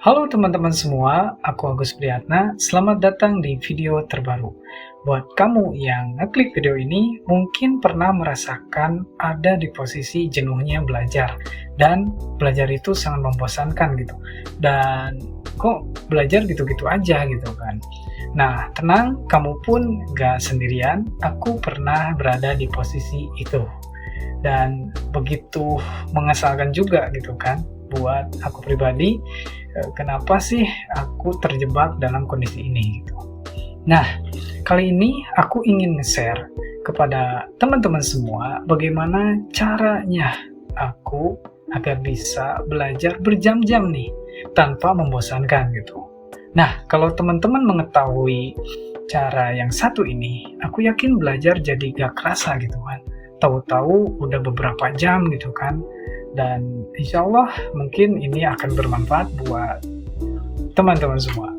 Halo teman-teman semua, aku Agus Priyatna. Selamat datang di video terbaru. Buat kamu yang ngeklik video ini, mungkin pernah merasakan ada di posisi jenuhnya belajar. Dan belajar itu sangat membosankan gitu. Dan kok belajar gitu-gitu aja gitu kan. Nah, tenang, kamu pun gak sendirian. Aku pernah berada di posisi itu. Dan begitu mengesalkan juga gitu kan. Buat aku pribadi, kenapa sih aku terjebak dalam kondisi ini gitu. Nah, kali ini aku ingin nge-share kepada teman-teman semua bagaimana caranya aku agar bisa belajar berjam-jam nih tanpa membosankan gitu. Nah, kalau teman-teman mengetahui cara yang satu ini, aku yakin belajar jadi gak kerasa gitu kan. Tahu-tahu udah beberapa jam gitu kan. Dan insya Allah mungkin ini akan bermanfaat buat teman-teman semua.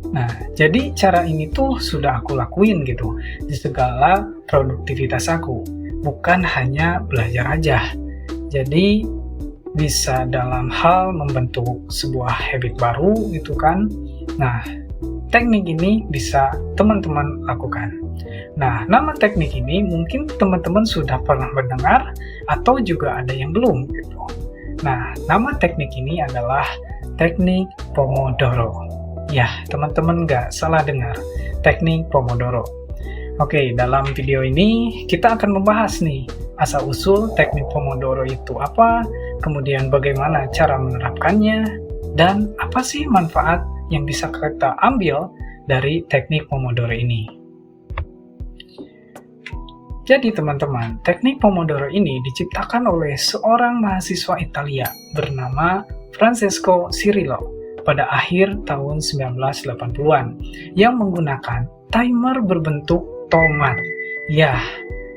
Nah, jadi cara ini tuh sudah aku lakuin gitu di segala produktivitas aku, bukan hanya belajar aja. Jadi bisa dalam hal membentuk sebuah habit baru gitu kan. Nah, teknik ini bisa teman-teman lakukan. Nah, nama teknik ini mungkin teman-teman sudah pernah mendengar atau juga ada yang belum gitu. Nah, nama teknik ini adalah teknik Pomodoro. Ya, teman-teman nggak salah dengar, teknik Pomodoro. Oke, dalam video ini kita akan membahas nih asal-usul teknik Pomodoro itu apa, kemudian bagaimana cara menerapkannya, dan apa sih manfaat yang bisa kita ambil dari teknik Pomodoro ini. Jadi teman-teman, teknik Pomodoro ini diciptakan oleh seorang mahasiswa Italia bernama Francesco Cirillo pada akhir tahun 1980-an yang menggunakan timer berbentuk tomat. Ya,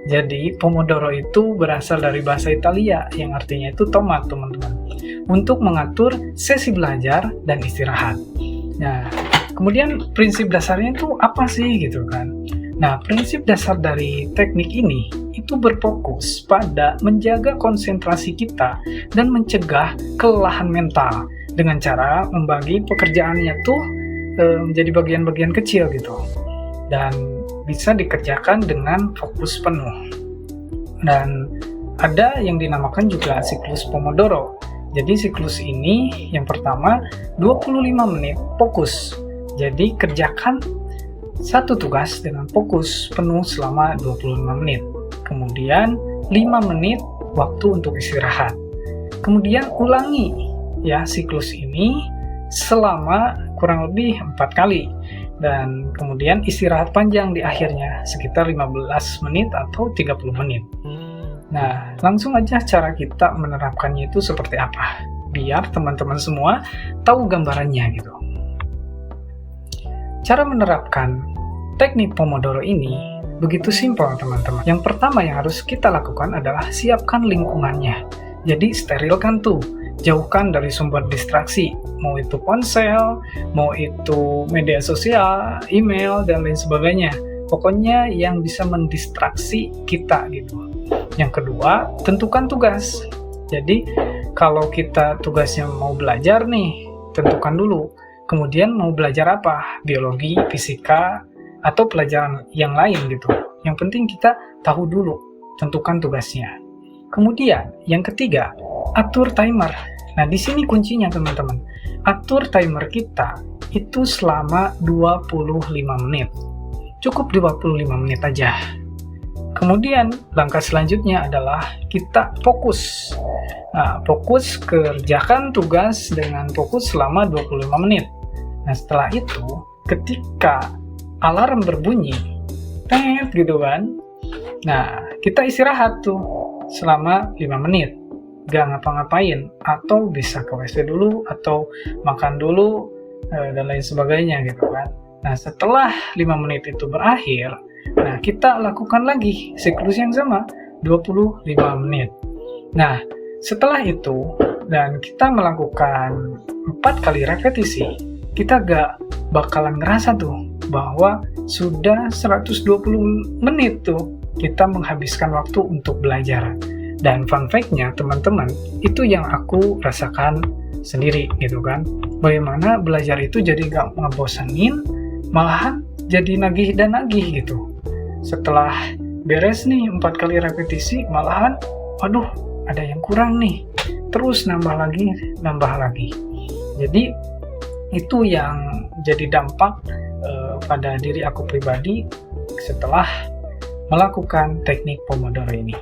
jadi Pomodoro itu berasal dari bahasa Italia yang artinya itu tomat, teman-teman, untuk mengatur sesi belajar dan istirahat. Nah, kemudian prinsip dasarnya itu apa sih gitu kan? Nah, prinsip dasar dari teknik ini itu berfokus pada menjaga konsentrasi kita dan mencegah kelelahan mental dengan cara membagi pekerjaannya tuh menjadi bagian-bagian kecil gitu dan bisa dikerjakan dengan fokus penuh. Dan ada yang dinamakan juga siklus Pomodoro. Jadi siklus ini yang pertama 25 menit fokus. Jadi kerjakan satu tugas dengan fokus penuh selama 25 menit. Kemudian 5 menit waktu untuk istirahat. Kemudian ulangi ya siklus ini selama kurang lebih 4 kali. Dan kemudian istirahat panjang di akhirnya sekitar 15 menit atau 30 menit. Nah, langsung aja cara kita menerapkannya itu seperti apa. Biar teman-teman semua tahu gambarannya gitu. Cara menerapkan teknik Pomodoro ini begitu simpel, teman-teman. Yang pertama yang harus kita lakukan adalah siapkan lingkungannya. Jadi sterilkan tuh, jauhkan dari sumber distraksi, mau itu ponsel, mau itu media sosial, email, dan lain sebagainya. Pokoknya yang bisa mendistraksi kita gitu. Yang kedua, tentukan tugas. Jadi kalau kita tugasnya mau belajar nih, tentukan dulu. Kemudian mau belajar apa? Biologi, fisika, atau pelajaran yang lain gitu. Yang penting kita tahu dulu, tentukan tugasnya. Kemudian yang ketiga, atur timer. Nah, di sini kuncinya teman-teman. Atur timer kita itu selama 25 menit. Cukup 25 menit aja. Kemudian langkah selanjutnya adalah kita fokus. Nah, fokus kerjakan tugas dengan fokus selama 25 menit. Nah, setelah itu ketika alarm berbunyi, tet gitu kan. Nah, kita istirahat tuh selama 5 menit. Gak ngapa-ngapain, atau bisa ke WC dulu, atau makan dulu, dan lain sebagainya gitu kan. Nah, setelah 5 menit itu berakhir, nah kita lakukan lagi siklus yang sama, 25 menit. Nah, setelah itu, dan kita melakukan 4 kali repetisi, kita gak bakalan ngerasa tuh bahwa sudah 120 menit tuh kita menghabiskan waktu untuk belajar. Dan fun fact-nya teman-teman, itu yang aku rasakan sendiri gitu kan. Bagaimana belajar itu jadi gak ngebosenin, malahan jadi nagih dan nagih gitu. Setelah beres nih 4 kali repetisi, malahan waduh ada yang kurang nih, terus nambah lagi. Jadi itu yang jadi dampak pada diri aku pribadi setelah melakukan teknik Pomodoro ini.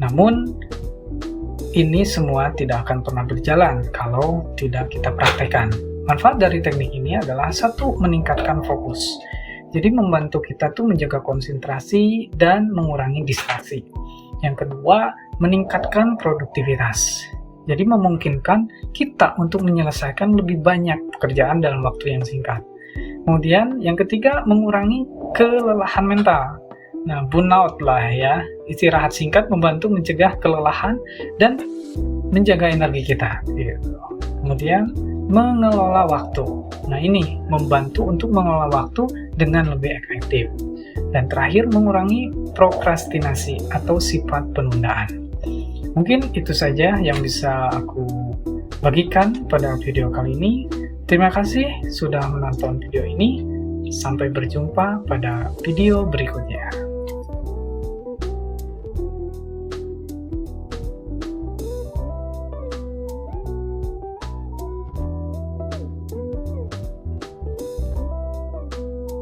Namun ini semua tidak akan pernah berjalan kalau tidak kita praktekkan. Manfaat dari teknik ini adalah satu, meningkatkan fokus. Jadi membantu kita tuh menjaga konsentrasi dan mengurangi distraksi. Yang kedua, meningkatkan produktivitas. Jadi memungkinkan kita untuk menyelesaikan lebih banyak pekerjaan dalam waktu yang singkat. Kemudian yang ketiga, mengurangi kelelahan mental. Nah, burnout lah ya. Istirahat singkat membantu mencegah kelelahan dan menjaga energi kita. Gitu. Kemudian mengelola waktu. Nah, ini membantu untuk mengelola waktu dengan lebih efektif. Dan terakhir, mengurangi prokrastinasi atau sifat penundaan. Mungkin itu saja yang bisa aku bagikan pada video kali ini. Terima kasih sudah menonton video ini. Sampai berjumpa pada video berikutnya.